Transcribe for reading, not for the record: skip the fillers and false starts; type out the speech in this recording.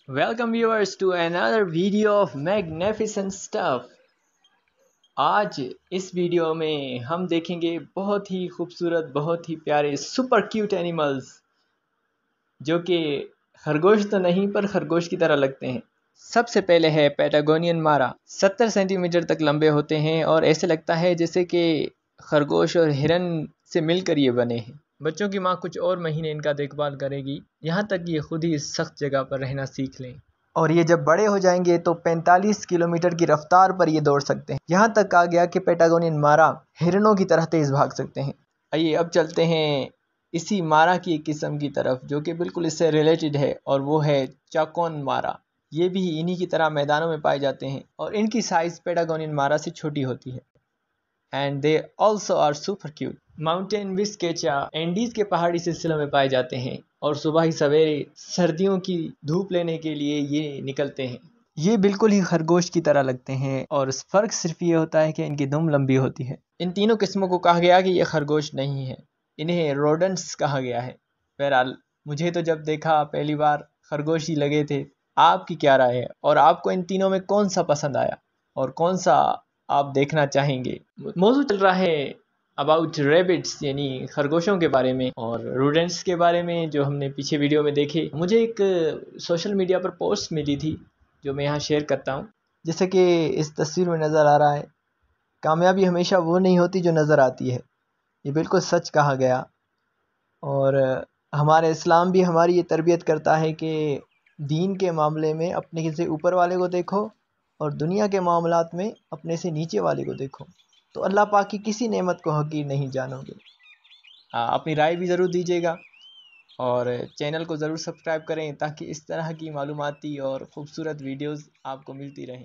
Welcome viewers to another video of magnificent stuff. आज इस video में हम देखेंगे बहुत ही खूबसूरत, बहुत ही प्यारे सुपर क्यूट एनिमल्स जो कि खरगोश तो नहीं पर खरगोश की तरह लगते हैं। सबसे पहले है पैटागोनियन मारा। 70 सेंटीमीटर तक लंबे होते हैं और ऐसे लगता है जैसे कि खरगोश और हिरन से मिलकर ये बने हैं। बच्चों की माँ कुछ और महीने इनका देखभाल करेगी, यहाँ तक ये खुद ही सख्त जगह पर रहना सीख लें। और ये जब बड़े हो जाएंगे तो 45 किलोमीटर की रफ्तार पर ये दौड़ सकते हैं। यहाँ तक आ गया कि पैटागोनियन मारा हिरनों की तरह तेज भाग सकते हैं। आइए अब चलते हैं इसी मारा की एक किस्म की तरफ जो कि बिल्कुल इससे रिलेटेड है, और वो है चाकोन मारा। ये भी इन्हीं की तरह मैदानों में पाए जाते हैं और इनकी साइज पैटागोनियन मारा से छोटी होती है। And they also are super cute. Mountain viscacha Andes के पहाड़ी सिलसिलों में पाए जाते हैं और सुबह ही सवेरे सर्दियों की धूप लेने के लिए ये निकलते हैं। ये बिल्कुल ही खरगोश की तरह लगते हैं और फर्क सिर्फ ये होता है कि इनकी दुम लंबी होती है। इन तीनों किस्मों को कहा गया कि ये खरगोश नहीं है, इन्हें रोडेंट्स कहा गया है। बहरहाल मुझे तो जब देखा पहली बार खरगोश ही लगे थे। आपकी क्या राय है और आपको इन तीनों में कौन सा पसंद आया और कौन सा आप देखना चाहेंगे? मौजूद चल रहा है अबाउट रैबिट्स यानी खरगोशों के बारे में और रोडेंट्स के बारे में जो हमने पीछे वीडियो में देखे। मुझे एक सोशल मीडिया पर पोस्ट मिली थी जो मैं यहाँ शेयर करता हूँ। जैसे कि इस तस्वीर में नज़र आ रहा है, कामयाबी हमेशा वो नहीं होती जो नज़र आती है। ये बिल्कुल सच कहा गया। और हमारे इस्लाम भी हमारी ये तरबियत करता है कि दीन के मामले में अपने से ऊपर वाले को देखो और दुनिया के मामलात में अपने से नीचे वाले को देखो, तो अल्लाह पाक की किसी नेमत को हकीर नहीं जानोगे। अपनी राय भी ज़रूर दीजिएगा और चैनल को ज़रूर सब्सक्राइब करें ताकि इस तरह की मालूमाती और ख़ूबसूरत वीडियोज़ आपको मिलती रहें।